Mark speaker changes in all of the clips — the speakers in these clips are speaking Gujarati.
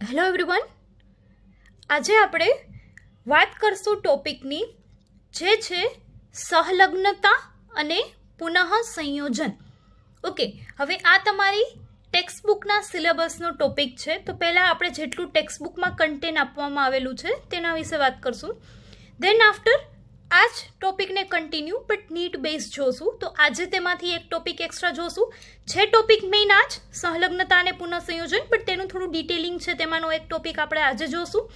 Speaker 1: હેલો એવરીવન, આજે આપણે વાત કરશું ટોપિકની જે છે સહલગ્નતા અને પુનઃ સંયોજન. ઓકે, હવે આ તમારી ટેક્સ્ટ બુકના સિલેબસનો ટોપિક છે. તો પહેલાં આપણે જેટલું ટેક્સ્ટ બુકમાં કન્ટેન્ટ આપવામાં આવેલું છે તેના વિશે વાત કરશું. દેન આફ્ટર આ જ ટોપિકને કન્ટિન્યુ બટ નીટ બેઝ જોશું. તો આજે તેમાંથી એક ટોપિક એક્સ્ટ્રા જોશું. છે ટોપિક મેઇન આ જ સહલગ્નતા અને પુનઃ સંયોજન, બટ તેનું થોડું ડિટેલિંગ છે. તેમાંનો એક ટોપિક આપણે આજે જોશું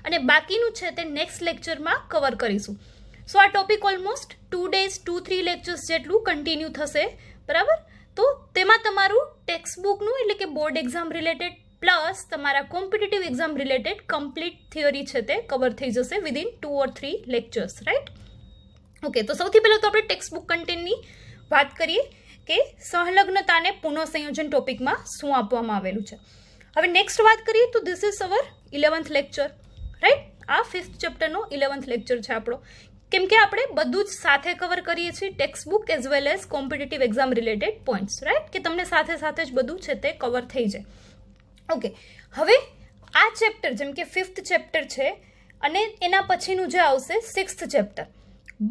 Speaker 1: અને બાકીનું છે તે નેક્સ્ટ લેક્ચરમાં કવર કરીશું. સો આ ટોપિક ઓલમોસ્ટ 2 days 2-3 લેક્ચર્સ જેટલું કન્ટિન્યુ થશે, બરાબર. તો તેમાં તમારું ટેક્સ્ટ બુકનું એટલે કે બોર્ડ એક્ઝામ રિલેટેડ પ્લસ તમારા competitive exam related complete theory છે તે કવર થઈ જશે within 2 or 3 lectures, right? Okay, તો સૌથી પહેલાં તો આપણે ટેક્સ્ટ બુક કન્ટેન્ટની વાત કરીએ કે સહલગ્નતા અને પુનઃ સંયોજન ટોપિકમાં શું આપવામાં આવેલું છે. હવે નેક્સ્ટ વાત કરીએ તો this is our 11th lecture, right? આ 5th ચેપ્ટરનો 11th લેક્ચર છે આપણો, કેમ કે આપણે બધું જ સાથે કવર કરીએ છીએ, text book as well as competitive exam related points, right? કે તમને સાથે સાથે જ બધું છે તે કવર થઈ જાય. ઓકે, હવે આ ચેપ્ટર જેમ કે 5th ચેપ્ટર છે અને એના પછીનું જે આવશે 6th ચેપ્ટર,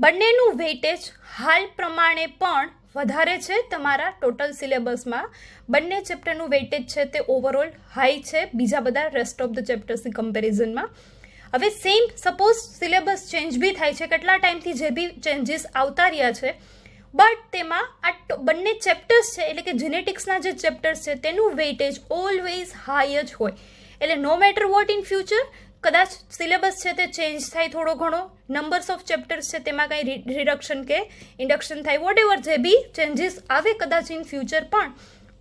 Speaker 1: બંનેનું વેઇટેજ હાલ પ્રમાણે પણ વધારે છે તમારા ટોટલ સિલેબસમાં. બંને ચેપ્ટરનું વેઇટેજ છે તે ઓવરઓલ હાઈ છે બીજા બધા રેસ્ટ ઓફ ધ ચેપ્ટર્સની કમ્પેરિઝનમાં. હવે સેમ સપોઝ સિલેબસ ચેન્જ બી થાય છે, કેટલા ટાઈમથી જે બી ચેન્જીસ આવતા રહ્યા છે, બટ તેમાં આ બંને ચેપ્ટર્સ છે એટલે કે જેનેટિક્સના જે ચેપ્ટર્સ છે તેનું વેઇટેજ ઓલવેઝ હાઈ જ હોય. એટલે no matter what in future, કદાચ સિલેબસ છે તે ચેન્જ થાય થોડો ઘણો, નંબર્સ ઓફ ચેપ્ટર્સ છે તેમાં કંઈ રિડક્શન કે ઇન્ડક્શન થાય, વોટ એવર જે બી ચેન્જીસ આવે કદાચ ઇન ફ્યુચર પણ,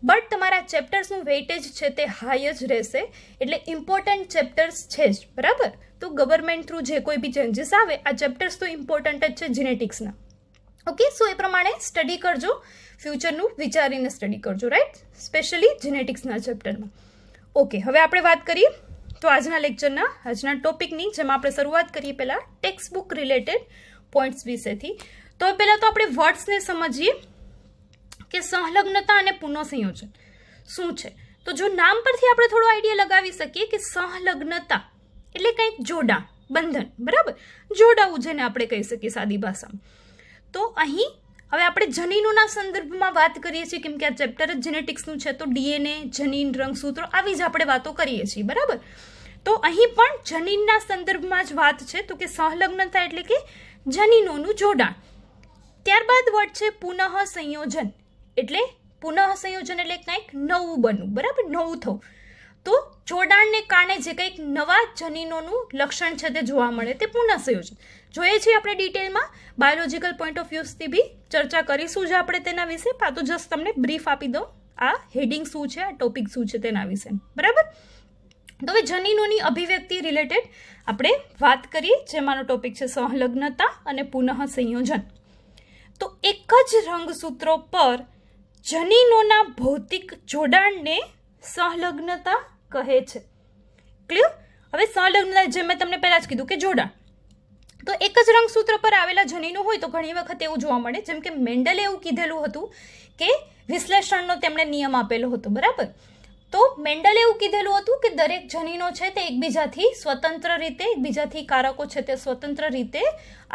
Speaker 1: બટ તમારા ચેપ્ટર્સનું વેઇટેજ છે તે હાઈ જ રહેશે. એટલે ઇમ્પોર્ટન્ટ ચેપ્ટર્સ છે જ, બરાબર. તો ગવર્મેન્ટ થ્રુ જે કોઈ બી ચેન્જીસ આવે, આ ચેપ્ટર્સ તો ઇમ્પોર્ટન્ટ જ છે જેનેટિક્સના. ઓકે, સો એ પ્રમાણે સ્ટડી કરજો, ફ્યુચરનું વિચારીને સ્ટડી કરજો, રાઈટ? સ્પેશિયલી જેનેટિક્સના ચેપ્ટરમાં. ઓકે, હવે આપણે વાત કરીએ તો આજના લેક્ચરના આજના ટોપિકની, જેમાં આપણે શરૂઆત કરીએ પહેલાં ટેક્સ્ટ બુક રિલેટેડ પોઈન્ટ્સ વિશેથી. તો પહેલાં તો આપણે વર્ડ્સને સમજીએ કે સહલગ્નતા અને પુનઃ સંયોજન શું છે. તો જો નામ પરથી આપણે થોડો આઈડિયા લગાવી શકીએ કે સહલગ્નતા એટલે કંઈક જોડાણ, બંધન, બરાબર, જોડાવું જેને આપણે કહી શકીએ સાદી ભાષામાં. તો અહીં હવે આપણે જનીનોના સંદર્ભમાં વાત કરીએ છીએ, કેમ કે આ ચેપ્ટર જ જેનેટિક્સનું છે. તો ડીએનએ, જનીન, રંગસૂત્રો આવી જ આપણે વાતો કરીએ છીએ, બરાબર. તો અહીં પણ જનીનના સંદર્ભમાં જ વાત છે. તો કે સહલગ્નતા એટલે કે જનીનોનું જોડાણ. ત્યારબાદ વર્ડ છે પુનઃ સંયોજન. એટલે પુનઃ સંયોજન એટલે કંઈક નવું બનવું, બરાબર, નવું થવું. તો જોડાણને કારણે જે કંઈક નવા જનીનોનું લક્ષણ છે તે જોવા મળે તે પુનઃ સંયોજન. જોઈએ છીએ આપણે ડિટેલમાં બાયોલોજીકલ પોઈન્ટ ઓફ વ્યૂઝથી બી ચર્ચા કરીશું જ આપણે તેના વિશે. આ તો જસ્ટ તમને બ્રીફ આપી દઉં, આ હેડિંગ શું છે, આ ટોપિક શું છે તેના વિશે, બરાબર. તો હવે જનીનોની અભિવ્યક્તિ રિલેટેડ આપણે વાત કરીએ, જેમાંનો ટોપિક છે સહલગ્નતા અને પુનઃ સંયોજન. તો એક જ રંગસૂત્રો પર જનીનોના ભૌતિક જોડાણને સહલગ્નતા કહે છે. ક્લિયર? હવે સહલગ્નતા જેમ મેં તમને પહેલા જ કીધું કે જોડાણ. તો એક જ રંગસૂત્ર પર આવેલા જનીનો હોય તો ઘણી વખત એવું જોવા મળે, જેમ કે મેન્ડલે એવું કીધેલું હતું કે વિશ્લેષણનો તેમણે નિયમ આપેલો હતો, બરાબર. તો મેન્ડલે એવું કીધેલું હતું કે દરેક જનીનો છે તે એકબીજાથી સ્વતંત્ર રીતે, એકબીજાથી કારકો છે તે સ્વતંત્ર રીતે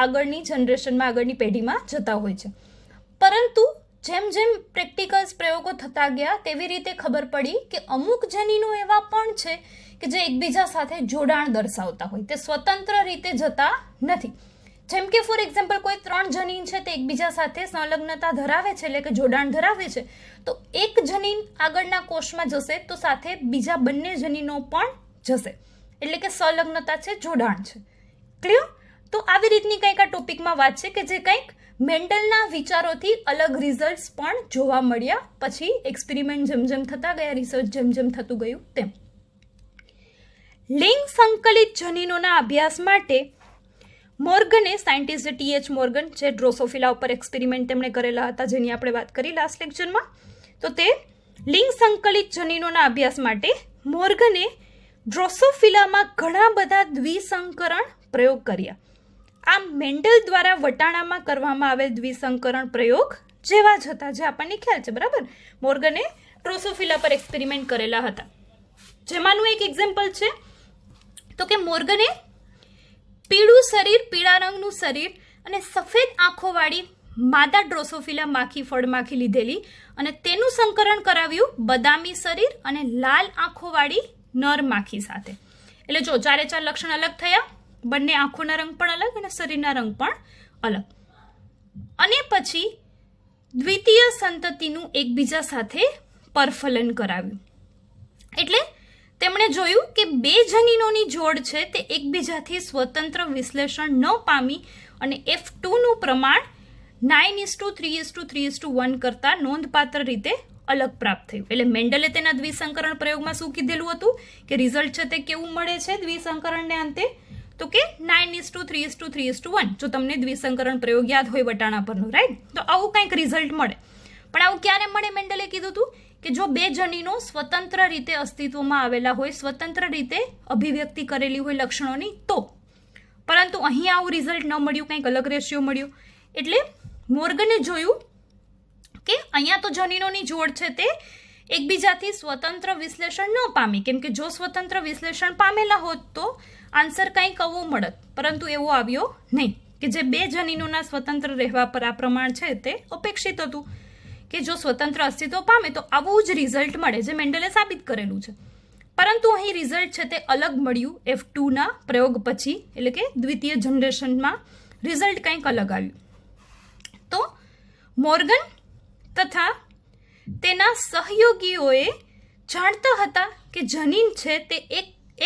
Speaker 1: આગળની જનરેશનમાં, આગળની પેઢીમાં જતા હોય છે. પરંતુ જેમ જેમ પ્રેક્ટિકલ્સ પ્રયોગો થતા ગયા તેવી રીતે ખબર પડી કે અમુક જનીનો એવા પણ છે કે જે એકબીજા સાથે જોડાણ દર્શાવતા હોય, તે સ્વતંત્ર રીતે જતા નથી. જેમ કે ફોર એક્ઝામ્પલ કોઈ 3 જનીન છે તે એકબીજા સાથે સંલગ્નતા ધરાવે છે, એટલે કે જોડાણ ધરાવે છે, તો એક જનીન આગળના કોષમાં જશે તો સાથે બીજા બંને જનીનો પણ જશે, એટલે કે સંલગ્નતા છે, જોડાણ છે. ક્લિયર? તો આવી રીતની કંઈક આ ટોપિકમાં વાત છે કે જે કંઈક મેન્ડલના વિચારોથી અલગ રિઝલ્ટ્સ પણ જોવા મળ્યા પછી એક્સપેરિમેન્ટ જેમ જેમ થતા ગયા, રિસર્ચ જેમ જેમ થતું ગયું તેમ. લિંગ સંકલિત જનીનોના અભ્યાસ માટે મોર્ગને, સાયન્ટિસ્ટ TH મોર્ગન, જે ડ્રોસોફિલા ઉપર એક્સપેરિમેન્ટ તેમણે કરેલા હતા, જેની આપણે વાત કરી લાસ્ટ લેક્ચરમાં. તો તે લિંગ સંકલિત જનીનોના અભ્યાસ માટે મોર્ગને ડ્રોસોફિલામાં ઘણા બધા દ્વિસંકરણ પ્રયોગ કર્યા. આ મેન્ડલ દ્વારા વટાણામાં કરવામાં આવેલ દ્વિસંકરણ પ્રયોગ જેવા જ હતા, જે આપણને ખ્યાલ છે, બરાબર. મોર્ગને ડ્રોસોફિલા પર એક્સપેરિમેન્ટ કરેલા હતા. જેમાંનું એક એક્ઝામ્પલ છે તો કે મોર્ગને પીળું શરીર, પીળા રંગનું શરીર અને સફેદ આંખોવાળી માદા ડ્રોસોફિલા માખી ફળમાખી લીધેલી અને તેનું સંકરણ કરાવ્યું બદામી શરીર અને લાલ આંખોવાળી નર માખી સાથે. એટલે જો 4 લક્ષણ અલગ થયા, બંને આંખોના રંગ પણ અલગ અને શરીરના રંગ પણ અલગ. અને પછી દ્વિતીય સંતતિનું એકબીજા સાથે પરફલન કરાવ્યું. એટલે તેમણે જોયું કે 2 જનીનોની જોડ છે તે એકબીજાથી સ્વતંત્ર વિશ્લેષણ ન પામી અને F2નું પ્રમાણ 9:3:3:1 કરતાં નોંધપાત્ર રીતે અલગ પ્રાપ્ત થયું. એટલે મેન્ડલે તેના દ્વિસંકરણ પ્રયોગમાં શું કીધેલું હતું કે રિઝલ્ટ છે તે કેવું મળે છે દ્વિસંકરણને અંતે? તો કે 9:3:3:1. જો તમને દ્વિસંકરણ પ્રયોગ યાદ હોય વટાણા પરનો, રાઈટ? તો આવું કંઈક રિઝલ્ટ મળે. પણ આવું ક્યારે મળે? મેન્ડલે કીધું હતું કે જો 2 જનીનો સ્વતંત્ર રીતે અસ્તિત્વમાં આવેલા હોય, સ્વતંત્ર રીતે અભિવ્યક્તિ કરેલી હોય લક્ષણોની તો. પરંતુ અહીં આવું રિઝલ્ટ ન મળ્યું, કંઈક અલગ રેશિયો મળ્યો. એટલે મોર્ગને જોયું કે અહીંયા તો જનીનોની જોડ છે તે એકબીજાથી સ્વતંત્ર વિશ્લેષણ ન પામી, કેમ કે જો સ્વતંત્ર વિશ્લેષણ પામેલા હોત તો આન્સર કંઈક આવો મળત, પરંતુ એવો આવ્યો નહીં કે જે 2 જનીનોના સ્વતંત્ર રહેવા પર આ પ્રમાણ છે તે અપેક્ષિત હતું કે જો સ્વતંત્ર અસ્તિત્વ પામે તો આવું જ રિઝલ્ટ મળે, જે મેન્ડલે સાબિત કરેલું છે. પરંતુ અહીં રિઝલ્ટ છે તે અલગ મળ્યું F2ના પ્રયોગ પછી, એટલે કે દ્વિતીય જનરેશનમાં રિઝલ્ટ કંઈક અલગ આવ્યું. તો મોર્ગન તથા તેના સહયોગીઓએ જાણતા હતા કે જનીન છે તે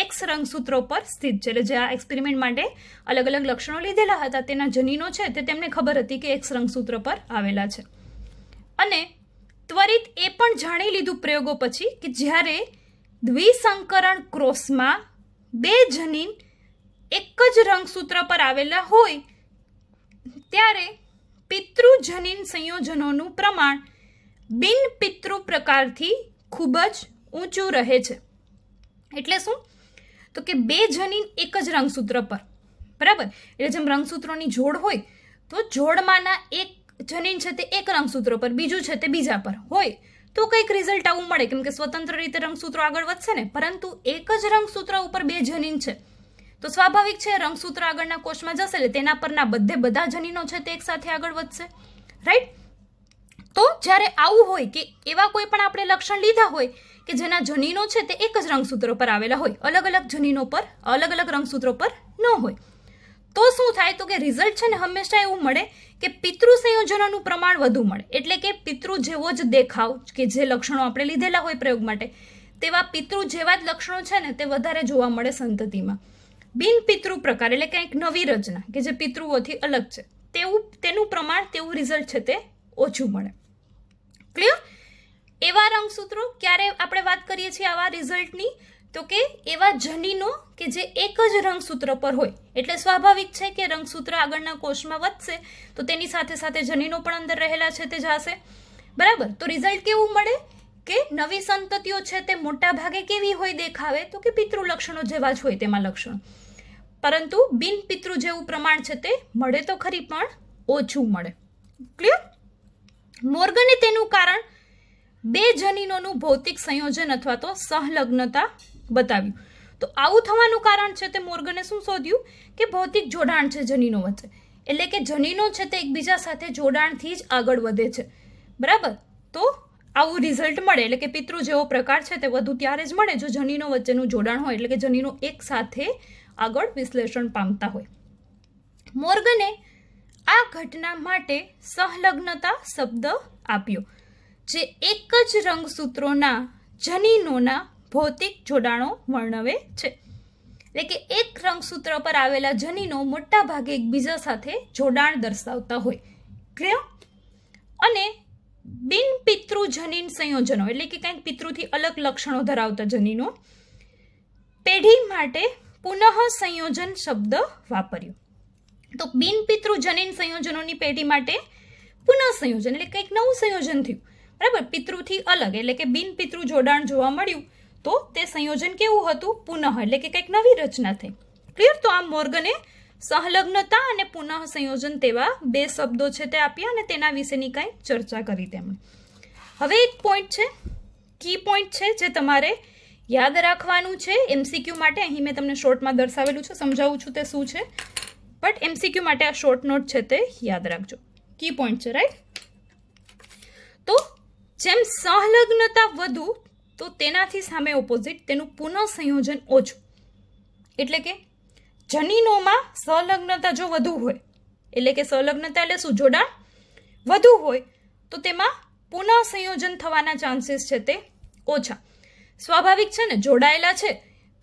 Speaker 1: એક્સ રંગસૂત્રો પર સ્થિત છે. એટલે જે આ એક્સપેરિમેન્ટ માટે અલગ અલગ લક્ષણો લીધેલા હતા તેના જનીનો છે તે તેમને ખબર હતી કે એક્સ રંગસૂત્ર પર આવેલા છે. અને ત્વરિત એ પણ જાણી લીધું પ્રયોગો પછી કે જ્યારે દ્વિસંકરણ ક્રોસમાં 2 જનીન એક જ રંગસૂત્ર પર આવેલા હોય ત્યારે પિતૃજનીન સંયોજનોનું પ્રમાણ બિનપિતૃ પ્રકારથી ખૂબ જ ઊંચું રહે છે. એટલે શું? તો કે 2 જનીન એક જ રંગસૂત્ર પર, બરાબર? એટલે જેમ રંગસૂત્રોની જોડ હોય તો જોડમાંના એક જનીન છે તે એક રંગસૂત્ર પર, બીજું છે તે બીજા પર હોય તો કંઈક રિઝલ્ટ આવું મળે, કેમ કે સ્વતંત્ર રીતે રંગસૂત્રો આગળ વધશે ને. પરંતુ એક જ રંગસૂત્ર ઉપર 2 જનીન છે તો સ્વાભાવિક છે રંગસૂત્ર આગળના કોષમાં જશે એટલે તેના પરના બધા જનીનો છે તે એક સાથે આગળ વધશે, રાઈટ? તો જ્યારે આવું હોય કે એવા કોઈ પણ આપણે લક્ષણ લીધા હોય કે જેના જનીનો છે તે એક જ રંગસૂત્ર પર આવેલા હોય, અલગ અલગ જનીનો પર, અલગ અલગ રંગસૂત્રો પર ન હોય, તો શું થાય? તો કે રિઝલ્ટ છે ને હંમેશા એવું મળે કે પિતૃ સંયોજનોનું પ્રમાણ વધુ મળે. એટલે કે પિતૃ જેવો જ દેખાવ કે જે લક્ષણો આપણે લીધેલા હોય પ્રયોગ માટે તેવા પિતૃ જેવા જ લક્ષણો છે ને તે વધારે જોવા મળે સંતતિમાં. બિનપિતૃ પ્રકાર એટલે કંઈક નવી રચના કે જે પિતૃઓથી અલગ છે તેનું પ્રમાણ, તેવું રિઝલ્ટ છે તે ઓછું મળે. ક્લિયર? એવા રંગસૂત્રો ક્યારે આપણે વાત કરીએ છીએ આવા રિઝલ્ટની? તો કે એવા જનીનો કે જે એક જ રંગસૂત્ર પર હોય. એટલે સ્વાભાવિક છે કે રંગસૂત્ર આગળના કોષમાં વધશે તો તેની સાથે સાથે જનીનો પણ અંદર રહેલા છે તે જશે, બરાબર? તો રિઝલ્ટ કેવું મળે કે નવી સંતતિઓ છે તે મોટા ભાગે કેવી હોય દેખાવે? તો કે પિતૃ લક્ષણો જેવા જ હોય તેમાં લક્ષણો, પરંતુ બિનપિતૃ જેવું પ્રમાણ છે તે મળે તો ખરી પણ ઓછું મળે. ક્લિયર? મોર્ગને તેનું કારણ 2 જનીનોનું ભૌતિક સંયોજન અથવા તો સહલગ્નતા બતાવ્યું. તો આવું થવાનું કારણ છે તે મોર્ગને શું શોધ્યું કે ભૌતિક જોડાણ છે જનીનો વચ્ચે. એટલે કે જનીનો છે તે એકબીજા સાથે જોડાણથી જ આગળ વધે છે, બરાબર? તો આવું રિઝલ્ટ મળે. એટલે કે પિતૃ જેવો પ્રકાર છે તે વધુ ત્યારે જ મળે જો જનીનો વચ્ચેનું જોડાણ હોય, એટલે કે જનીનો એક સાથે આગળ વિશ્લેષણ પામતા હોય. મોર્ગને આ ઘટના માટે સહલગ્નતા શબ્દ આપ્યો, જે એક જ રંગસૂત્રોના જનીનોના ભૌતિક જોડાણો વર્ણવે છે. એટલે કે એક રંગસૂત્ર પર આવેલા જનીનો મોટા ભાગે એકબીજા સાથે જોડાણ દર્શાવતા હોય. ક્લિયર? અને બિનપિતૃ જનીન સંયોજનો એટલે કે કંઈક પિતૃથી અલગ લક્ષણો ધરાવતા જનીનો પેઢી માટે પુનઃ સંયોજન શબ્દ વાપર્યો. તો બિનપિતૃ જનીન સંયોજનોની પેઢી માટે પુનઃ સંયોજન એટલે કંઈક નવું સંયોજન થયું, બરાબર? પિતૃથી અલગ એટલે કે બિનપિતૃ જોડાણ જોવા મળ્યું તો તે સંયોજન કેવું હતું? પુનઃ એટલે કે કંઈક નવી રચના થઈ. ક્લિયર? તો આ મોર્ગને સહલગ્નતા અને પુનઃ સંયોજન તેવા 2 શબ્દો છે તે આપ્યા અને તેના વિશેની કંઈ ચર્ચા કરી તેમણે. હવે એક પોઈન્ટ છે, કી પોઈન્ટ છે જે તમારે યાદ રાખવાનું છે MCQ માટે. અહીં મેં તમને શોર્ટમાં દર્શાવેલું છે, સમજાવું છું તે શું છે, બટ MCQ માટે આ શોર્ટ નોટ છે તે યાદ રાખજો. કી પોઈન્ટ છે, રાઈટ? તો જેમ સહલગ્નતા વધુ તો તેનાથી સામે ઓપોઝિટ તેનું પુનઃ સંયોજન ઓછું. એટલે કે જનીનોમાં સહલગ્નતા જો વધુ હોય, એટલે કે સહલગ્નતા એટલે શું, જોડાણ વધુ હોય તો તેમાં પુનઃ સંયોજન થવાના ચાન્સીસ છે તે ઓછા. સ્વાભાવિક છે ને, જોડાયેલા છે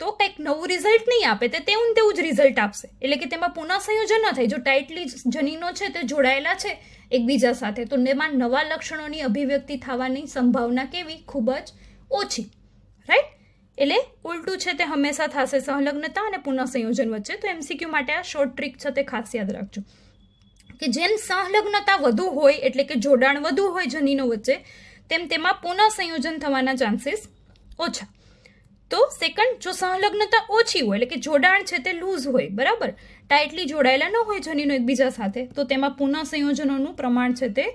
Speaker 1: તો કંઈક નવું રિઝલ્ટ નહીં આપે, તે તેવું જ રિઝલ્ટ આપશે. એટલે કે તેમાં પુનઃ સંયોજન ન થાય. જો ટાઇટલી જનીનો છે તે જોડાયેલા છે એકબીજા સાથે, તો તેમાં નવા લક્ષણોની અભિવ્યક્તિ થવાની સંભાવના કેવી, ખૂબ જ ઓછી, રાઈટ? એટલે ઉલટું છે તે હંમેશા થશે સહલગ્નતા અને પુનઃ સંયોજન વચ્ચે. તો MCQ માટે આ શોર્ટ ટ્રીક છે તે ખાસ યાદ રાખજો કે જેમ સહલગ્નતા વધુ હોય એટલે કે જોડાણ વધુ હોય જનીનો વચ્ચે, તેમ તેમાં પુનઃ સંયોજન થવાના ચાન્સીસ ઓછા. તો સેકન્ડ, જો સહલગ્નતા ઓછી હોય એટલે કે જોડાણ છે તે લૂઝ હોય, બરાબર, ટાઇટલી જોડાયેલા ન હોય જનીનો એકબીજા સાથે, તો તેમાં પુનઃ સંયોજનોનું પ્રમાણ છે તે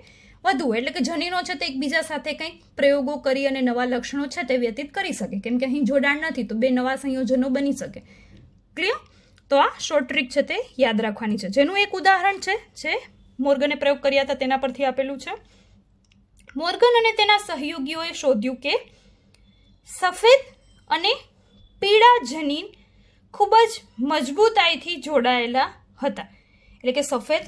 Speaker 1: વધુ હોય. એટલે કે જનીનો છે તે એકબીજા સાથે કંઈક પ્રયોગો કરી અને નવા લક્ષણો છે તે વ્યતીત કરી શકે, કેમ કે અહીં જોડાણ નથી તો બે નવા સંયોજનો બની શકે. ક્લિયર? તો આ શોર્ટ ટ્રીક છે તે યાદ રાખવાની છે, જેનું એક ઉદાહરણ છે જે મોર્ગને પ્રયોગ કર્યા હતા તેના પરથી આપેલું છે. મોર્ગન અને તેના સહયોગીઓએ શોધ્યું કે સફેદ અને પીળા જનીન ખૂબ જ મજબૂતાઈથી જોડાયેલા હતા. એટલે કે સફેદ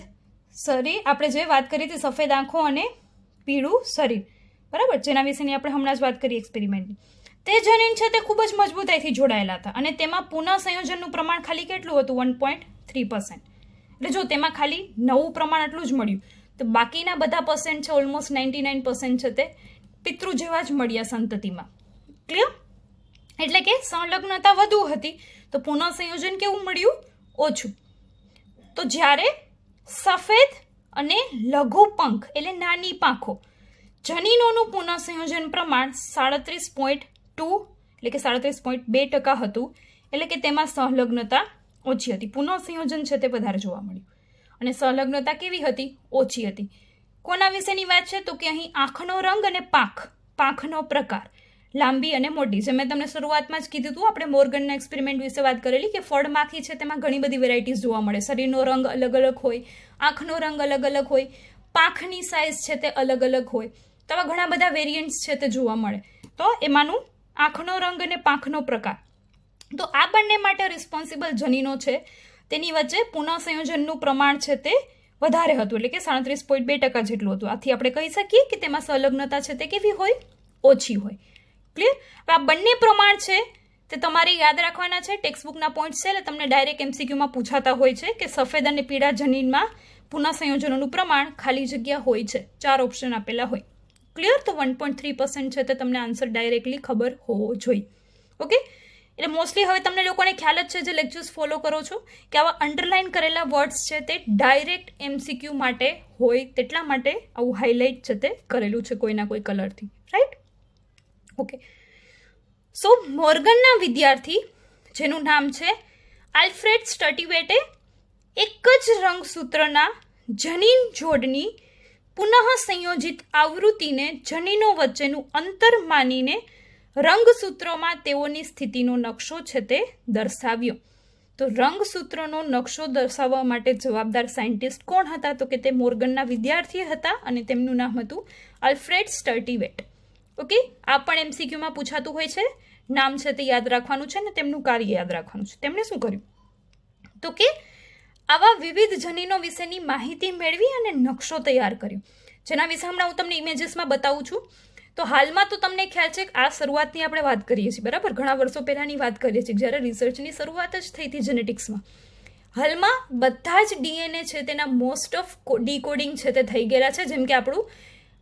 Speaker 1: શરીર, આપણે જે વાત કરી હતી સફેદ આંખો અને પીળું શરીર, બરાબર, જેના વિશેની આપણે હમણાં જ વાત કરી એક્સપેરિમેન્ટની, તે જનીન છે તે ખૂબ જ મજબૂતાઈથી જોડાયેલા હતા અને તેમાં પુનઃ સંયોજનનું પ્રમાણ ખાલી કેટલું હતું, 1.3%. એટલે જો તેમાં ખાલી 9% આટલું જ મળ્યું, તો બાકીના બધા પર્સન્ટ છે, ઓલમોસ્ટ 99% છે તે પિતૃ જેવા જ મળ્યા સંતતિમાં. ક્લિયર? એટલે કે સંલગ્નતા વધુ હતી તો પુનઃ સંયોજન કેવું મળ્યું, ઓછું. તો જ્યારે સફેદ અને લઘુ પંખ એટલે નાની પાંખો જનીનોનું પુનઃ સંયોજન પ્રમાણ 37.2 એટલે કે 37.2% હતું, એટલે કે તેમાં સંલગ્નતા ઓછી હતી. પુનઃ સંયોજન છે તે વધારે જોવા મળ્યું અને સંલગ્નતા કેવી હતી, ઓછી હતી. કોના વિશેની વાત છે તો કે અહીં આંખનો રંગ અને પાંખનો પ્રકાર, લાંબી અને મોટી. જે મેં તમને શરૂઆતમાં જ કીધું હતું, આપણે મોર્ગનના એક્સપેરિમેન્ટ વિશે વાત કરેલી કે ફળમાખી છે તેમાં ઘણી બધી વેરાયટીઝ જોવા મળે. શરીરનો રંગ અલગ અલગ હોય, આંખનો રંગ અલગ અલગ હોય, પાંખની સાઇઝ છે તે અલગ અલગ હોય. તો આવા ઘણા બધા વેરિયન્ટ્સ છે તે જોવા મળે. તો એમાંનું આંખનો રંગ અને પાંખનો પ્રકાર, તો આ બંને માટે રિસ્પોન્સિબલ જનીનો છે તેની વચ્ચે પુનઃ સંયોજનનું પ્રમાણ છે તે વધારે હતું, એટલે કે 37.2% જેટલું હતું. આથી આપણે કહી શકીએ કે તેમાં સંલગ્નતા છે તે કેવી હોય, ઓછી હોય. ક્લિયર? આ બંને પ્રમાણ છે તે તમારે યાદ રાખવાના છે. ટેક્સ્ટબુકના પોઈન્ટ્સ છે એટલે તમને ડાયરેક્ટ MCQમાં પૂછાતા હોય છે કે સફેદ અને પીળા જનીનમાં પુનઃ સંયોજનોનું પ્રમાણ ખાલી જગ્યા હોય છે, 4 ઓપ્શન આપેલા હોય. ક્લિયર? તો 1.3% છે તે તમને આન્સર ડાયરેક્ટલી ખબર હોવો જોઈએ. ઓકે, એટલે મોસ્ટલી હવે તમને લોકોને ખ્યાલ જ છે જે લેક્ચર્સ ફોલો કરો છો કે આવા અંડરલાઇન કરેલા વર્ડ્સ છે તે ડાયરેક્ટ MCQ માટે હોય, તેટલા માટે આવું હાઇલાઇટ છે તે કરેલું છે કોઈના કોઈ કલરથી, રાઈટ? ઓકે, સો મોર્ગનના વિદ્યાર્થી જેનું નામ છે આલ્ફ્રેડ સ્ટર્ટીવેટે એક જ રંગસૂત્રના જનીન જોડની પુનઃ સંયોજિત આવૃત્તિને જનીનો વચ્ચેનું અંતર માનીને રંગસૂત્રોમાં તેઓની સ્થિતિનો નકશો છે તે દર્શાવ્યો. તો રંગસૂત્રોનો નકશો દર્શાવવા માટે જવાબદાર સાયન્ટિસ્ટ કોણ હતા તો કે તે મોર્ગનના વિદ્યાર્થી હતા અને તેમનું નામ હતું આલ્ફ્રેડ સ્ટર્ટીવેટ. ઓકે, આ પણ MCQમાં પૂછાતું હોય છે. નામ છે તે યાદ રાખવાનું છે ને તેમનું કાર્ય યાદ રાખવાનું છે. તેમણે શું કર્યું તો કે આવા વિવિધ જનીનો વિશેની માહિતી મેળવી અને નકશો તૈયાર કર્યો, જેના વિશે હમણાં હું તમને ઇમેજીસમાં બતાવું છું. તો હાલમાં તો તમને ખ્યાલ છે કે આ શરૂઆતની આપણે વાત કરીએ છીએ, બરાબર, ઘણા વર્ષો પહેલાંની વાત કરીએ છીએ જ્યારે રિસર્ચની શરૂઆત જ થઈ હતી જેનેટિક્સમાં. હાલમાં બધા જ DNA છે તેના મોસ્ટ ઓફ ડીકોડિંગ છે તે થઈ ગયેલા છે. જેમ કે આપણું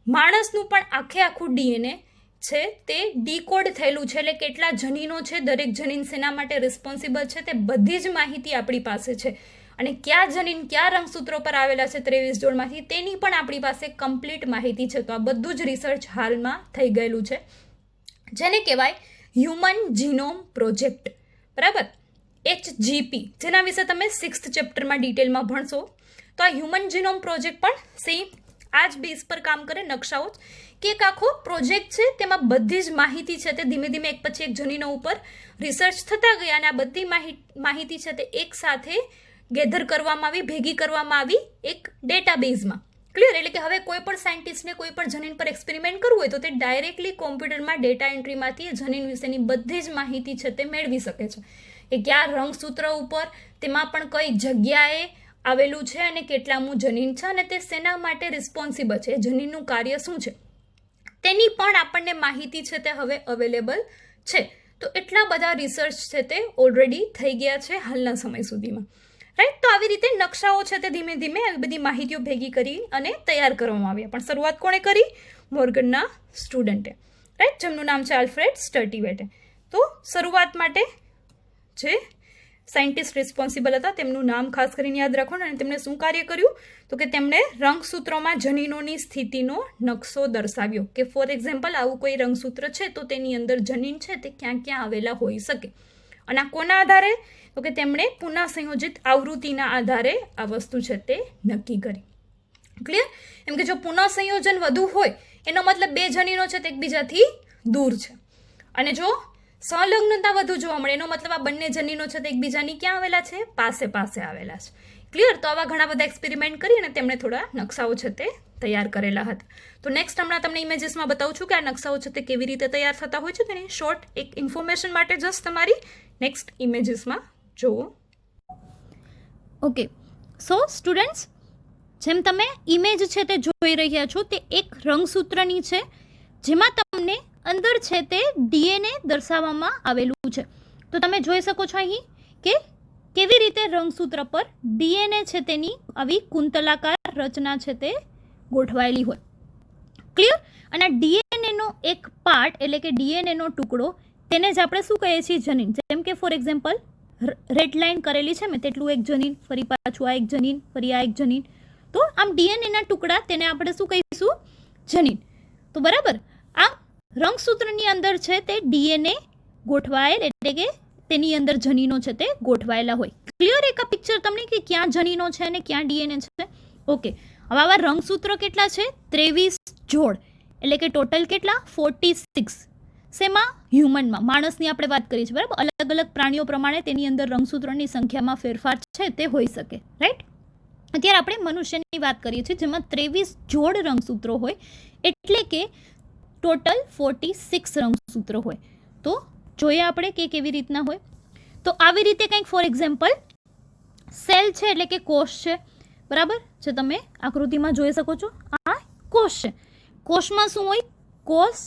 Speaker 1: માણસનું પણ આખું DNA છે તે ડીકોડ થયેલું છે, એટલે કેટલા જનીનો છે, દરેક જનીન શેના માટે રિસ્પોન્સિબલ છે તે બધી જ માહિતી આપણી પાસે છે. અને કયા જનીન કયા રંગસૂત્રો પર આવેલા છે 23 જોડમાંથી તેની પણ આપણી પાસે કમ્પ્લીટ માહિતી છે. તો આ બધું જ રિસર્ચ હાલમાં થઈ ગયેલું છે, જેને કહેવાય હ્યુમન જીનોમ પ્રોજેક્ટ, બરાબર, HGP, જેના વિશે તમે 6th ચેપ્ટરમાં ડિટેલમાં ભણશો. તો આ હ્યુમન જીનોમ પ્રોજેક્ટ પણ સેમ આ જ બેઝ પર કામ કરે, નકશાઓ એક આખો પ્રોજેક્ટ છે, તેમાં બધી જ માહિતી છે તે ધીમે ધીમે એક પછી એક જનીનો ઉપર રિસર્ચ થતા ગયા અને આ બધી માહિતી છે તે એક સાથે ગેધર કરવામાં આવી, ભેગી કરવામાં આવી એક ડેટાબેઝમાં. ક્લિયર? એટલે કે હવે કોઈ પણ સાયન્ટિસ્ટને કોઈ પણ જનીન પર એક્સપેરિમેન્ટ કરવું હોય તો તે ડાયરેક્ટલી કોમ્પ્યુટરમાં ડેટા એન્ટ્રીમાંથી જનીન વિશેની બધી જ માહિતી છે તે મેળવી શકે છે. કે કયા રંગસૂત્ર ઉપર, તેમાં પણ કઈ જગ્યાએ આવેલું છે અને કેટલામું જનીન છે અને તે શેના માટે રિસ્પોન્સિબલ છે, જનીનનું કાર્ય શું છે, તેની પણ આપણને માહિતી છે તે હવે અવેલેબલ છે. તો એટલા બધા રિસર્ચ છે તે ઓલરેડી થઈ ગયા છે હાલના સમય સુધીમાં. રાઈટ? તો આવી રીતે નકશાઓ છે તે ધીમે ધીમે આવી બધી માહિતીઓ ભેગી કરી અને તૈયાર કરવામાં આવ્યા. પણ શરૂઆત કોણે કરી? મોર્ગનના સ્ટુડન્ટે. રાઈટ? જેમનું નામ છે આલ્ફ્રેડ સ્ટર્ટીવેટે. તો શરૂઆત માટે જે સાયન્ટિસ્ટ રિસ્પોન્સિબલ હતા તેમનું નામ ખાસ કરીને યાદ રાખવાનું. અને તેમણે શું કાર્ય કર્યું? તો કે તેમણે રંગસૂત્રોમાં જનીનોની સ્થિતિનો નકશો દર્શાવ્યો. કે ફોર એક્ઝામ્પલ આવું કોઈ રંગસૂત્ર છે તો તેની અંદર જનીન છે તે ક્યાં ક્યાં આવેલા હોઈ શકે. અને આ કોના આધારે? તો કે તેમણે પુનઃ સંયોજિત આવૃત્તિના આધારે આ વસ્તુ છે તે નક્કી કરી. ક્લિયર? એમ કે જો પુનઃ સંયોજન વધુ હોય એનો મતલબ બે જનીનો છે તે એકબીજાથી દૂર છે, અને જો સંલગ્નતા વધુ જોવા મળે એનો મતલબ આ બંને જનીનો છે તે એકબીજાની ક્યાં આવેલા છે? પાસે પાસે આવેલા છે. ક્લિયર? તો આવા ઘણા બધા એક્સપેરિમેન્ટ કરી અને તેમણે થોડા નકશાઓ છે તે તૈયાર કરેલા હતા. તો નેક્સ્ટ હમણાં તમને ઇમેજીસમાં બતાવું છું કે આ નકશાઓ છે તે કેવી રીતે તૈયાર થતા હોય છે. તેની શોર્ટ એક ઇન્ફોર્મેશન માટે જસ્ટ તમારી નેક્સ્ટ ઇમેજીસમાં જુઓ. ઓકે, સો સ્ટુડન્ટ્સ, જેમ તમે ઇમેજ છે તે જોઈ રહ્યા છો તે એક રંગસૂત્રની છે જેમાં તમને અંદર છે તે ડીએનએ દર્શાવવામાં આવેલું છે. તો તમે જોઈ શકો છો અહીં કે કેવી રીતે રંગસૂત્ર પર ડીએનએ છે તેની આવી કુંતલાકાર રચના છે તે ગોઠવાયેલી હોય. ક્લિયર? અને ડીએનએનો એક પાર્ટ એટલે કે ડીએનએનો ટુકડો તેને જ આપણે શું કહીએ છીએ? જનીન. જેમ કે ફોર એક્ઝામ્પલ રેડ લાઇન કરેલી છે મેં, તેટલું એક જનીન, ફરી પાછું આ એક જનીન, ફરી આ એક જનીન. તો આમ ડીએનએના ટુકડા તેને આપણે શું કહીશું? જનીન. તો બરાબર, આમ રંગસૂત્રની અંદર છે તે ડીએનએ ગોઠવાયેલ એટલે કે તેની અંદર જનીનો છે તે ગોઠવાયેલા હોય. ક્લિયર? એક આ પિક્ચર તમને કે ક્યાં જનીનો છે અને ક્યાં ડીએનએ છે. ઓકે, હવે આવા રંગસૂત્ર કેટલા છે? 23 જોડ. એટલે કે ટોટલ કેટલા? 46. શેમાં? હ્યુમનમાં, માણસની આપણે વાત કરીએ છીએ. બરાબર? અલગ અલગ પ્રાણીઓ પ્રમાણે તેની અંદર રંગસૂત્રની સંખ્યામાં ફેરફાર છે તે હોઈ શકે. રાઈટ? અત્યારે આપણે મનુષ્યની વાત કરીએ છીએ જેમાં 23 જોડ રંગસૂત્રો હોય એટલે કે ટોટલ 46 રંગસૂત્રો હોય. તો જોઈએ આપણે કે કેવી રીતના હોય. તો આવી રીતે કંઈક ફોર એક્ઝામ્પલ સેલ છે એટલે કે કોષ છે. બરાબર? જે તમે આકૃતિમાં જોઈ શકો છો આ કોષ છે. કોષમાં શું હોય? કોષ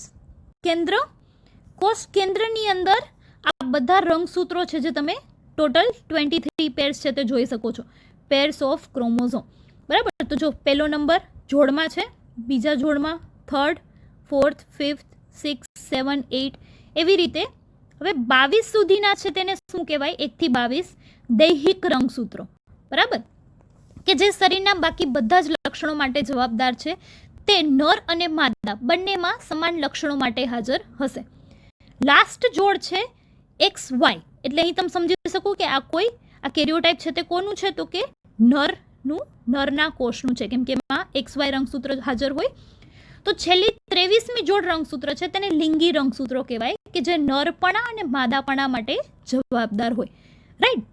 Speaker 1: કેન્દ્ર. કોષ કેન્દ્રની અંદર આ બધા રંગસૂત્રો છે જે તમે ટોટલ 23 પેર્સ છે તે જોઈ શકો છો. Pairs of chromosome. બરાબર? તો જો પહેલો નંબર જોડમાં છે, બીજા જોડમાં, થર્ડ, ફોર્થ, ફિફ્થ, 6, 7, 8 એવી રીતે. હવે 22 સુધીના છે તેને શું કહેવાય? 1 થી 22 દૈહિક રંગસૂત્રો. બરાબર? કે જે શરીરના બાકી બધા જ લક્ષણો માટે જવાબદાર છે. તે નર અને માદા બંનેમાં સમાન લક્ષણો માટે હાજર હશે. લાસ્ટ જોડ છે XY, એટલે અહીં તમે સમજી શકો કે આ કોઈ આ કેરિયોટાઇપ છે તે કોનું છે? તો કે નરના કોષનું છે, કેમ કે એમાં XY રંગસૂત્ર હાજર હોય. તો છેલ્લી 23મી જોડ રંગસૂત્ર છે તેને લિંગી રંગસૂત્રો કહેવાય કે જે નરપણા અને માદાપણા માટે જવાબદાર હોય. રાઈટ?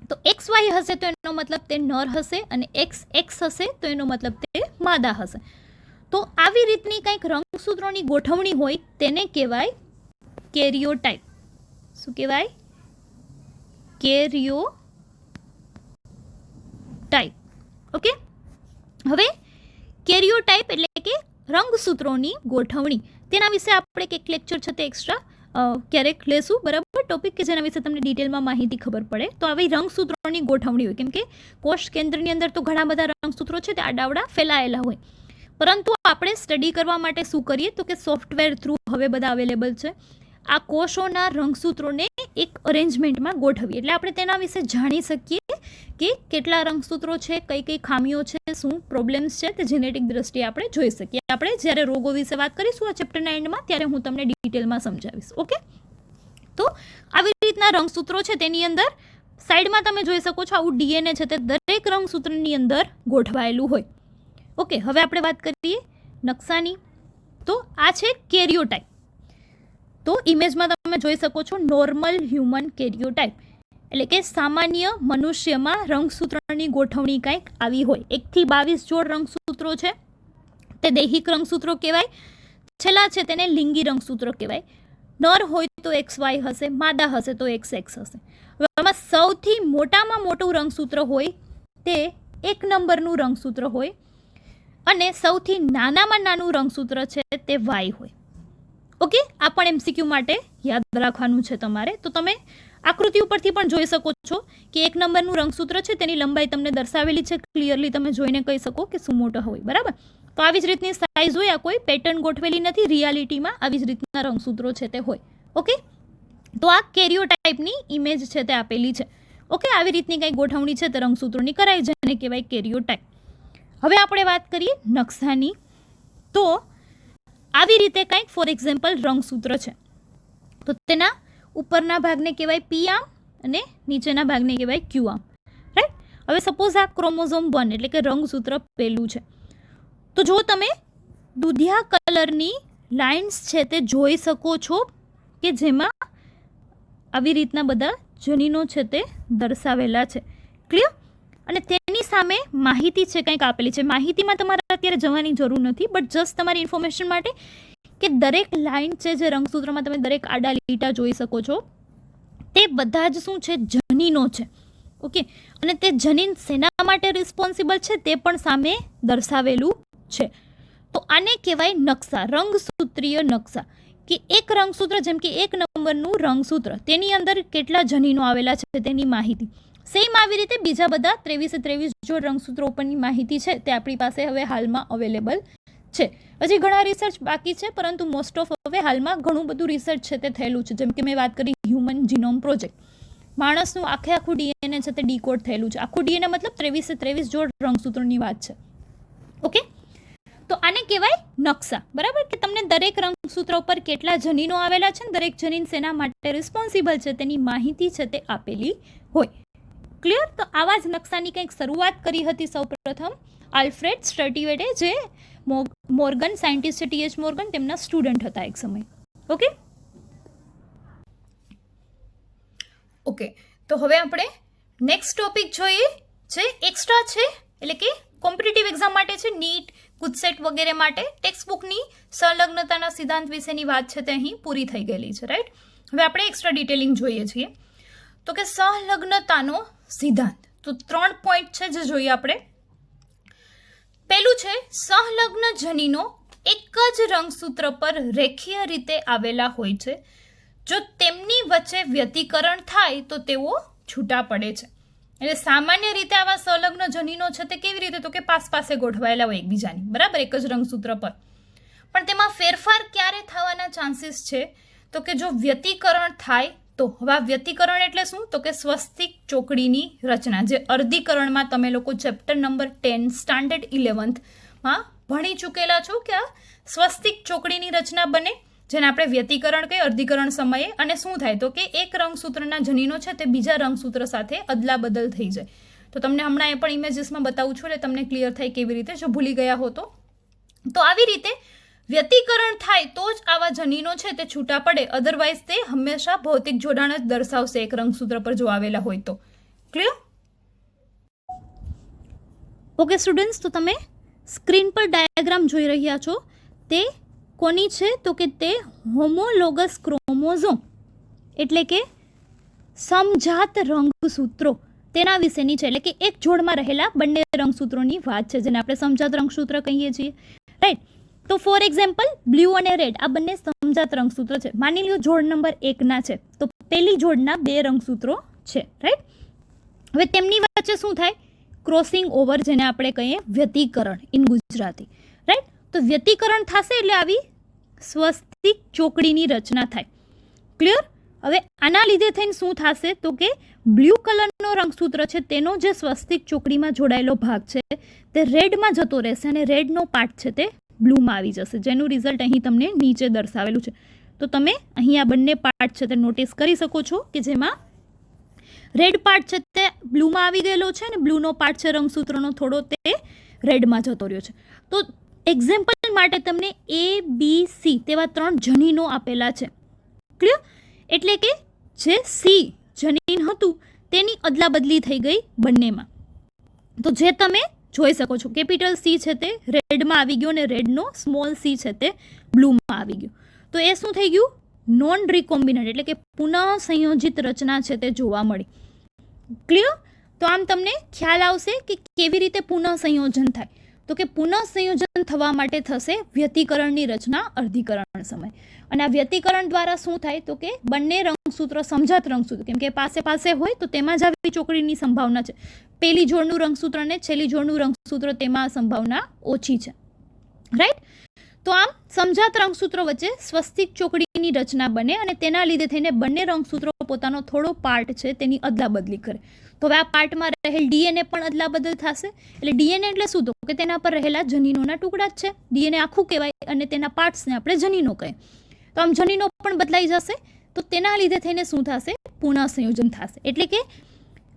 Speaker 1: તો XY હશે તો એનો મતલબ તે નર હશે અને XX હશે તો એનો મતલબ તે માદા હશે. તો આવી રીતની કંઈક રંગસૂત્રોની ગોઠવણી હોય તેને કહેવાય કેરિયોટાઇપ. શું કહેવાય? કેરિયોટાઇપ. ઓકે, હવે કેરિયોટાઇપ એટલે કે રંગસૂત્રોની ગોઠવણી, તેના વિશે આપણે એક લેક્ચર છે તે એક્સ્ટ્રા ક્યારેક લેશું. બરાબર? ટોપિક કે જેના વિશે તમને ડિટેલમાં માહિતી ખબર પડે. તો આવી રંગસૂત્રોની ગોઠવણી હોય કેમ કે કોષ કેન્દ્રની અંદર તો ઘણા બધા રંગસૂત્રો છે તે આડાવડા ફેલાયેલા હોય. પરંતુ આપણે સ્ટડી કરવા માટે શું કરીએ તો કે સોફ્ટવેર થ્રુ હવે બધા અવેલેબલ છે. આ કોષોના રંગસૂત્રોને એક અરેન્જમેન્ટમાં ગોઠવીએ એટલે આપણે તેના વિશે જાણી શકીએ કે કેટલા રંગસૂત્રો છે, કઈ કઈ ખામીઓ છે, શું પ્રોબ્લેમ્સ છે તે જેનેટિક દ્રષ્ટિએ આપણે જોઈ શકીએ. આપણે જ્યારે રોગો વિશે વાત કરીશું આ ચેપ્ટરના એન્ડમાં ત્યારે હું તમને ડિટેલમાં સમજાવીશ. ઓકે, તો આવી રીતના રંગસૂત્રો છે તેની અંદર સાઈડમાં તમે જોઈ શકો છો આવું ડીએનએ છે તે દરેક રંગસૂત્રની અંદર ગોઠવાયેલું હોય. ઓકે, હવે આપણે વાત કરીએ નકશાની. તો આ છે કેરિયોટાઇપ. તો ઇમેજમાં તમે જોઈ શકો છો નોર્મલ હ્યુમન કેરિયોટાઇપ, એટલે કે સામાન્ય મનુષ્યમાં રંગસૂત્રની ગોઠવણી કંઈક આવી હોય. 1 થી 22 જોડ રંગસૂત્રો છે તે દૈહિક રંગસૂત્રો કહેવાય. છેલ્લા છે તેને લિંગી રંગસૂત્રો કહેવાય. નર હોય તો XY હશે, માદા હશે તો XX હશે. હવે આમાં સૌથી મોટામાં મોટું રંગસૂત્ર હોય તે 1 નંબરનું રંગસૂત્ર હોય અને સૌથી નાનામાં નાનું રંગસૂત્ર છે તે Y હોય. ઓકે, આ પણ MCQ માટે યાદ રાખવાનું છે તમારે. તો તમે આકૃતિ ઉપરથી પણ જોઈ શકો છો કે 1 નંબરનું રંગસૂત્ર છે તેની લંબાઈ તમને દર્શાવેલી છે. ક્લિયરલી તમે જોઈને કહી શકો કે શું મોટો હોય. બરાબર, તો આવી જ રીતની સાઇઝ હોય. આ કોઈ પેટર્ન ગોઠવેલી નથી, રિયાલિટીમાં આવી જ રીતના રંગસૂત્રો છે તે હોય. ઓકે, તો આ કેરિયોટાઇપની ઇમેજ છે તે આપેલી છે. ઓકે, આવી રીતની કંઈક ગોઠવણી છે તે રંગસૂત્રોની કરાય, જેને કહેવાય કેરિયોટાઇપ. હવે આપણે વાત કરીએ નકશાની. તો આવી રીતે કંઈક ફોર એક્ઝામ્પલ રંગસૂત્ર છે, તો તેના ઉપરના ભાગને કહેવાય P આર્મ અને નીચેના ભાગને કહેવાય Q આર્મ. રાઈટ. હવે સપોઝ આ ક્રોમોઝોમ 1 એટલે કે રંગસૂત્ર પહેલું છે, તો જો તમે દૂધિયા કલરની લાઇન્સ છે તે જોઈ શકો છો કે જેમાં આવી રીતના બધા જનીનો છે તે દર્શાવેલા છે. ક્લિયર? અને તેની સામે માહિતી છે કંઈક આપેલી છે. માહિતીમાં તમારે અત્યારે જવાની જરૂર નથી, બટ જસ્ટ તમારી ઇન્ફોર્મેશન માટે કે દરેક લાઇન છે જે રંગસૂત્રમાં તમે દરેક આડા લીટા જોઈ શકો છો તે બધા જ શું છે, જનીનો છે. ઓકે, અને તે જનીન શેના માટે રિસ્પોન્સિબલ છે તે પણ સામે દર્શાવેલું છે. તો આને કહેવાય નકશા, રંગસૂત્રીય નકશા. કે એક રંગસૂત્ર, જેમ કે 1 નંબરનું રંગસૂત્ર, તેની અંદર કેટલા જનીનો આવેલા છે તેની માહિતી. સેમ આવી રીતે બીજા બધા 23 જો રંગસૂત્રો ઉપરની માહિતી છે તે આપણી પાસે હવે હાલમાં અવેલેબલ છે. હજી ઘણા રિસર્ચ બાકી છે, પરંતુ મોસ્ટ ઓફ હવે હાલમાં ઘણું બધું રિસર્ચ છે તે થયેલું છે. જેમ કે મેં વાત કરી હ્યુમન જીનોમ પ્રોજેક્ટ, માણસનું આખું DNA છે તે ડીકોડ થયેલું છે. આખું DNA મતલબ 23 જોડ રંગસૂત્રોની વાત છે. ઓકે, તો આને કહેવાય નકશા. બરાબર, કે તમને દરેક રંગસૂત્ર ઉપર કેટલા જનીનો આવેલા છે, દરેક જનીન શેના માટે રિસ્પોન્સિબલ છે તેની માહિતી છે તે આપેલી હોય. ક્લિયર? તો આવા જ નકશાની કંઈક શરૂઆત કરી હતી સૌપ્રથમ આલ્ફ્રેડ સ્ટર્ટીવેટે, જે મોર્ગન સાયન્ટિસ્ટ છે TH મોર્ગન, તેમના સ્ટુડન્ટ હતા એક સમય. ઓકે ઓકે, તો હવે આપણે નેક્સ્ટ ટોપિક જોઈએ જે એક્સ્ટ્રા છે, એટલે કે કોમ્પિટિટિવ એક્ઝામ માટે છે, નીટ, ગુજસેટ વગેરે માટે. ટેક્સ્ટ બુકની સંલગ્નતાના સિદ્ધાંત વિશેની વાત છે તે અહીં પૂરી થઈ ગયેલી છે. રાઈટ. હવે આપણે એક્સ્ટ્રા ડિટેલિંગ જોઈએ છીએ. તો કે સંલગ્નતાનો સિદ્ધાંત, તો 3 પોઈન્ટ છે જે જોઈએ આપણે. પહેલું છે, સંલગ્ન જનીનો એક જ રંગસૂત્ર પર રેખીય રીતે આવેલા હોય છે. જો તેમની વચ્ચે વ્યતિકરણ થાય તો તેઓ છૂટા પડે છે. એટલે સામાન્ય રીતે આવા સંલગ્ન જનીનો છે તે કેવી રીતે, તો કે પાસે ગોઠવાયેલા હોય એકબીજાની, બરાબર, એક જ રંગસૂત્ર પર. પણ તેમાં ફેરફાર ક્યારે થવાના ચાન્સીસ છે, તો કે જો વ્યતિકરણ થાય તો. હવે આ વ્યતિકરણ એટલે શું, તો કે સ્વસ્તિક ચોકડીની રચના, જે અર્ધીકરણમાં તમે લોકો ચેપ્ટર નંબર 10 સ્ટાન્ડર્ડ 11માં ભણી ચૂકેલા છો કે આ સ્વસ્તિક ચોકડીની રચના બને, જેને આપણે વ્યતિકરણ કહીએ અર્ધીકરણ સમયે. અને શું થાય, તો કે એક રંગસૂત્રના જનીનો છે તે બીજા રંગસૂત્ર સાથે અદલા બદલ થઈ જાય. તો તમને હમણાં એ પણ ઇમેજીસમાં બતાવું છું એટલે તમને ક્લિયર થાય કેવી રીતે, જો ભૂલી ગયા હો તો. તો આવી રીતે વ્યતિકરણ થાય તો જ આવા જનીનો છે તે છૂટા પડે, અધરવાઇઝ તે હંમેશા ભૌતિક જોડાણ જ દર્શાવશે એક રંગસૂત્ર પર જો આવેલા હોય તો. ક્લિયર? ઓકે સ્ટુડન્ટ્સ, તો તમે સ્ક્રીન પર ડાયાગ્રામ જોઈ રહ્યા છો તે કોની છે, તો કે તે હોમોલોગસ ક્રોમોઝોમ એટલે કે સમજાત રંગસૂત્રો તેના વિશેની છે. એટલે કે એક જોડમાં રહેલા બંને રંગસૂત્રોની વાત છે, જેને આપણે સમજાત રંગસૂત્ર કહીએ છીએ. રાઈટ. તો ફોર એક્ઝામ્પલ બ્લુ અને રેડ આ બંને સમજાત રંગસૂત્ર છે. માની લો જોડ નંબર 1 છે, તો પહેલી જોડના 2 રંગસૂત્રો છે. રાઈટ. હવે તેમની વચ્ચે શું થાય, ક્રોસિંગ ઓવર, જેને આપણે કહીએ વ્યતિકરણ ઇન ગુજરાતી. રાઈટ. તો વ્યતિકરણ થશે એટલે આવી સ્વસ્તિક ચોકડીની રચના થાય. ક્લિયર? હવે આના લીધે થઈને શું થશે, તો કે બ્લુ કલરનો રંગસૂત્ર છે તેનો જે સ્વસ્તિક ચોકડીમાં જોડાયેલો ભાગ છે તે રેડમાં જતો રહેશે અને રેડનો પાર્ટ છે તે બ્લુમાં આવી જશે, જેનું રિઝલ્ટ અહીં તમને નીચે દર્શાવેલું છે. તો તમે અહીં આ બંને પાર્ટ છે તે નોટિસ કરી શકો છો કે જેમાં રેડ પાર્ટ છે તે બ્લુમાં આવી ગયેલો છે અને બ્લુનો પાર્ટ છે રંગસૂત્રનો થોડો તે રેડમાં જતો રહ્યો છે. તો એક્ઝામ્પલ માટે તમને ABC તેવા 3 જનીનો આપેલા છે. ક્લિયર? એટલે કે જે સી જનીન હતું તેની અદલાબદલી થઈ ગઈ બંનેમાં. તો જે તમે જોઈ શકો છો, કેપિટલ સી છે તે રેડમાં આવી ગયો અને રેડનો સ્મોલ સી છે તે બ્લુમાં આવી ગયો. તો એ શું થઈ ગયું? નોન રિકોમ્બિનન્ટ એટલે કે પુનઃ સંયોજિત રચના છે તે જોવા મળી. ક્લિયર? તો આમ તમને ખ્યાલ આવશે કે કેવી રીતે પુનઃ સંયોજન થાય. તો કે પુનઃ સંયોજન થવા માટે થશે વ્યતિકરણની રચના અર્ધીકરણ સમય. અને આ વ્યતિકરણ દ્વારા શું થાય? તો કે બંને રંગસૂત્રો સમજાત રંગસૂત્ર, કેમ કે પાસે પાસે હોય તો તેમાં જ આવી ચોકડીની સંભાવના છે. પેલી જોડનું રંગસૂત્ર અને છેલ્લી જોડનું રંગસૂત્ર તેમાં સંભાવના ઓછી છે. રાઈટ? તો આમ સમજાત રંગસૂત્રો વચ્ચે સ્વસ્તિક ચોકડીની રચના બને અને તેના લીધે થઈને બંને રંગસૂત્રો પોતાનો થોડો પાર્ટ છે તેની અદલાબદલી કરે. તો હવે આ પાર્ટમાં રહેલ ડીએનએ પણ અદલાબદલ થશે. એટલે ડીએનએ એટલે શું? તો કે તેના પર રહેલા જનીનોના ટુકડા જ છે. ડીએનએ આખું કહેવાય અને તેના પાર્ટ્સને આપણે જનીનો કહીએ. તો આમ જનીનો પણ બદલાઈ જશે. તો તેના લીધે થઈને શું થશે? પુનઃ સંયોજન થશે. એટલે કે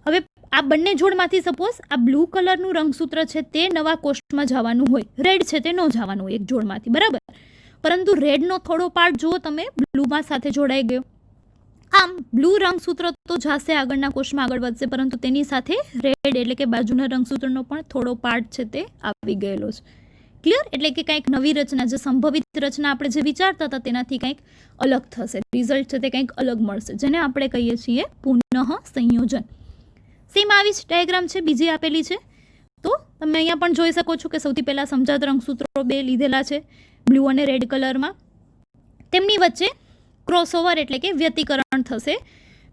Speaker 1: હવે આ બંને જોડમાંથી સપોઝ આ બ્લુ કલરનું રંગસૂત્ર છે તે નવા કોષમાં જવાનું હોય, રેડ છે તે ન જવાનું હોય એક જોડમાંથી, બરાબર? પરંતુ રેડનો થોડો પાર્ટ જુઓ તમે બ્લુમાં સાથે જોડાઈ ગયો. આમ બ્લુ રંગસૂત્ર તો જશે આગળના કોષમાં આગળ વધશે, પરંતુ તેની સાથે રેડ એટલે કે બાજુના રંગસૂત્રનો પણ થોડો પાર્ટ છે તે આવી ગયેલો છે. ક્લિયર? એટલે કે કંઈક નવી રચના, જે સંભવિત રચના આપણે જે વિચારતા હતા તેનાથી કંઈક અલગ થશે, રિઝલ્ટ છે તે કંઈક અલગ મળશે, જેને આપણે કહીએ છીએ પુનઃ સંયોજન. સેમ આવી જ ડાયાગ્રામ છે બીજી આપેલી છે. તો તમે અહીંયા પણ જોઈ શકો છો કે સૌથી પહેલાં સમજાત રંગસૂત્રો 2 લીધેલા છે બ્લુ અને રેડ કલરમાં. તેમની વચ્ચે ક્રોસઓવર એટલે કે વ્યતિકરણ થશે.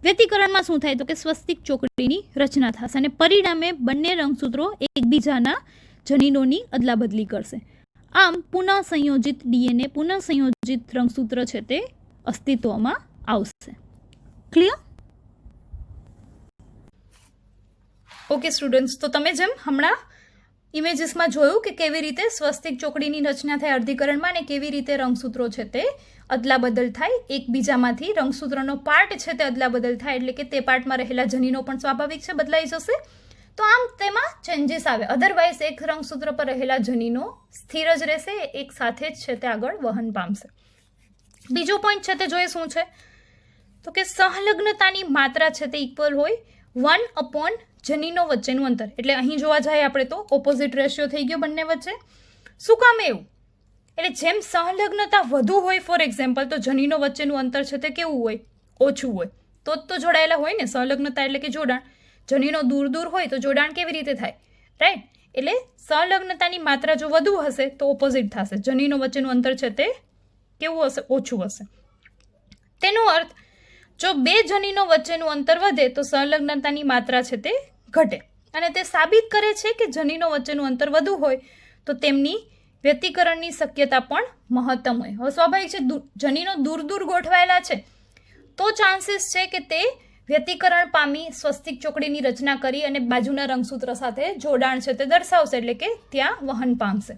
Speaker 1: વ્યતિકરણમાં શું થાય? તો કે સ્વસ્તિક ચોકડીની રચના થશે અને પરિણામે બંને રંગસૂત્રો એકબીજાના જનીનોની અદલાબદલી કરશે. આમ પુનઃ સંયોજિત ડીએનએ, પુનઃ સંયોજિત રંગસૂત્ર છે તે અસ્તિત્વમાં આવશે. ક્લિયર? ઓકે સ્ટુડન્ટ્સ, તો તમે જેમ હમણાં ઇમેજીસમાં જોયું કે કેવી રીતે સ્વસ્તિક ચોકડીની રચના થાય અર્ધીકરણમાં અને કેવી રીતે રંગસૂત્રો છે તે અદલાબદલ થાય એકબીજામાંથી, રંગસૂત્રનો પાર્ટ છે તે અદલાબદલ થાય એટલે કે તે પાર્ટમાં રહેલા જનીનો પણ સ્વાભાવિક છે બદલાઈ જશે. તો આમ તેમાં ચેન્જીસ આવે. અધરવાઇઝ એક રંગસૂત્ર પર રહેલા જનીનો સ્થિર જ રહેશે, એક સાથે જ છે તે આગળ વહન પામશે. બીજો પોઈન્ટ છે તે જોઈએ શું છે? તો કે સહલગ્નતાની માત્રા છે તે ઇક્વલ હોય 1/, જનીનો વચ્ચેનું અંતર. એટલે અહીં જોવા જાય આપણે તો ઓપોઝિટ રેશિયો થઈ ગયો બંને વચ્ચે. શું કામ એવું? એટલે જેમ સહલગ્નતા વધુ હોય, ફોર એક્ઝામ્પલ, તો જનીનો વચ્ચેનું અંતર છે તે કેવું હોય? ઓછું હોય. તો જોડાયેલા હોય ને. સહલગ્નતા એટલે કે જોડાણ. જનીનો દૂર દૂર હોય તો જોડાણ કેવી રીતે થાય? રાઈટ? એટલે સહલગ્નતાની માત્રા જો વધુ હશે તો ઓપોઝિટ થશે. જનીનો વચ્ચેનું અંતર છે તે કેવું હશે? ઓછું હશે. તેનો અર્થ જો 2 જનીનો વચ્ચેનું અંતર વધે તો સહલગ્નતાની માત્રા છે તે ઘટે. અને તે સાબિત કરે છે કે જનીનો વચ્ચેનું અંતર વધુ હોય તો તેમની વ્યતિકરણની શક્યતા પણ મહત્તમ હોય. હવે સ્વાભાવિક છે, જનીનો દૂર દૂર ગોઠવાયેલા છે તો ચાન્સીસ છે કે તે વ્યતિકરણ પામી સ્વસ્તિક ચોકડીની રચના કરી અને બાજુના રંગસૂત્ર સાથે જોડાણ છે તે દર્શાવશે, એટલે કે ત્યાં વહન પામશે.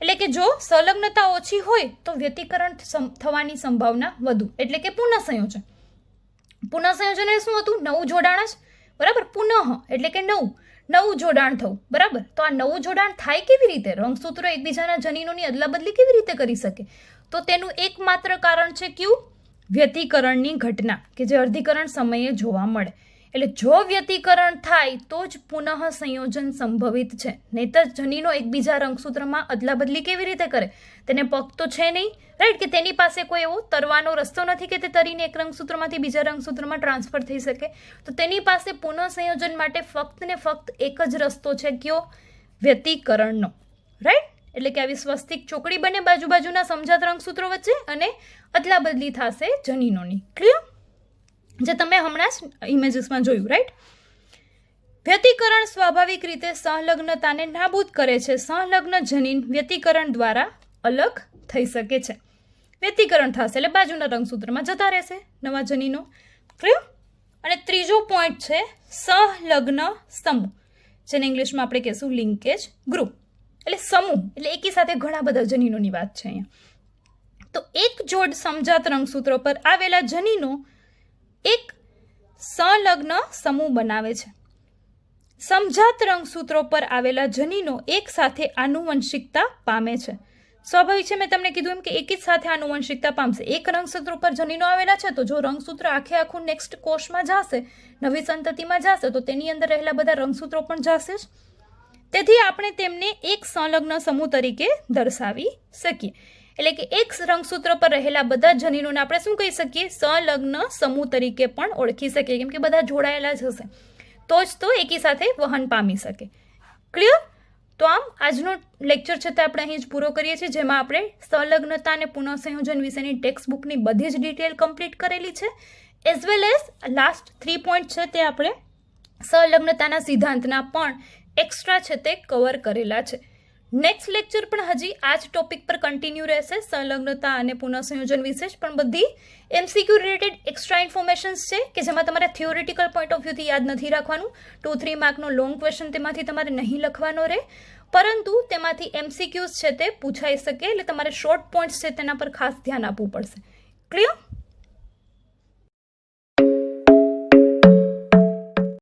Speaker 1: એટલે કે જો સંલગ્નતા ઓછી હોય તો વ્યતિકરણ થવાની સંભાવના વધુ, એટલે કે પુનઃ સંયોજન. પુનઃ સંયોજન એ શું હતું? નવું જોડાણ જ, બરાબર? પુનઃ એટલે કે નવું જોડાણ થવું, બરાબર? તો આ નવું જોડાણ થાય કેવી રીતે? રંગસૂત્રો એકબીજાના જનીનોની અદલાબદલી કેવી રીતે કરી શકે? તો તેનું એકમાત્ર કારણ છે કયું? વ્યતિકરણની ઘટના, કે જે અર્ધીકરણ સમયે જોવા મળે. એટલે જો વ્યતિકરણ થાય તો જ પુનઃ સંયોજન સંભવિત છે, નહીંતર જનીનો એકબીજા રંગસૂત્રમાં અદલાબદલી કેવી રીતે કરે? તેને પગ તો છે નહીં, રાઈટ? કે તેની પાસે કોઈ એવો તરવાનો રસ્તો નથી કે તે તરીને એક રંગસૂત્રમાંથી બીજા રંગસૂત્રમાં ટ્રાન્સફર થઈ શકે. તો તેની પાસે પુનઃ સંયોજન માટે ફક્ત ને ફક્ત એક જ રસ્તો છે, કયો? વ્યતિકરણનો, રાઈટ? એટલે કે આવી સ્વસ્તિક ચોકડી બને બાજુબાજુના સમજાત રંગસૂત્રો વચ્ચે અને અદલાબદલી થશે જનીનોની. ક્લિયર? જે તમે હમણાં જ ઇમેજીસમાં જોયું, રાઈટ? વ્યતિકરણ સ્વાભાવિક રીતે સંલગ્નતાને નાબૂદ કરે છે. સંલગ્ન જનીન વ્યતિકરણ દ્વારા અલગ થઈ શકે છે. વ્યતિકરણ થશે એટલે બાજુના રંગસૂત્રમાં જતા રહેશે નવા જનીનો. ક્લિયર? અને ત્રીજો પોઈન્ટ છે સહલગ્ન સમૂહ, જેને ઇંગ્લિશમાં આપણે કહીશું લિંકેજ ગ્રુપ. એટલે સમૂહ એટલે એકી સાથે ઘણા બધા જનીનોની વાત છે અહીંયા. તો એક જોડ સમજાત રંગસૂત્રો પર આવેલા જનીનો એક સંલગ્ન સમૂહ બનાવે છે. સમજાત રંગસૂત્રો પર આવેલા જનીનો એક સાથે આનુવંશિકતા પામે છે. સ્વાભાવિક છે, મેં તમને કીધું એમ કે એક જ સાથે આનુવંશિકતા પામશે. એક રંગસૂત્ર પર જનીનો આવેલા છે, તો જો રંગસૂત્ર આખું નેક્સ્ટ કોષમાં જશે, નવી સંતતિમાં જશે, તો તેની અંદર રહેલા બધા રંગસૂત્રો પણ જશે જ. તેથી આપણે તેમને એક સંલગ્ન સમૂહ તરીકે દર્શાવી શકીએ. એટલે કે એક રંગસૂત્ર પર રહેલા બધા જનીનોને આપણે શું કહી શકીએ? સંલગ્ન સમૂહ તરીકે પણ ઓળખી શકીએ, કેમ કે બધા જોડાયેલા જ હશે તો જ તો એકી સાથે વહન પામી શકે. ક્લિયર? તો આમ આજનો લેક્ચર છે તે આપણે અહીં જ પૂરો કરીએ છીએ, જેમાં આપણે સંલગ્નતા અને પુનઃસંયોજન વિશેની ટેક્સ્ટ બુકની બધી જ ડિટેલ કમ્પ્લીટ કરેલી છે, as well as last 3 point છે તે આપણે સંલગ્નતાના સિદ્ધાંતના પણ એક્સ્ટ્રા છે તે કવર કરેલા છે. નેક્સ્ટ લેક્ચર પણ હજી આ જ ટોપિક પર કન્ટિન્યુ રહેશે, સંલગ્નતા અને પુનઃસંયોજન વિશે જ, પણ બધી MCQ રિલેટેડ એક્સ્ટ્રા ઇન્ફોર્મેશન્સ છે કે જેમાં તમારે થિયોરિટિકલ પોઈન્ટ ઓફ વ્યૂથી યાદ નથી રાખવાનું. 2-3 માર્કનો લોંગ ક્વેશ્ચન તેમાંથી તમારે નહીં લખવાનો રહે, પરંતુ તેમાંથી MCQs છે તે પૂછાઈ શકે, એટલે તમારે શોર્ટ પોઈન્ટ્સ છે તેના પર ખાસ ધ્યાન આપવું પડશે. ક્લિયર?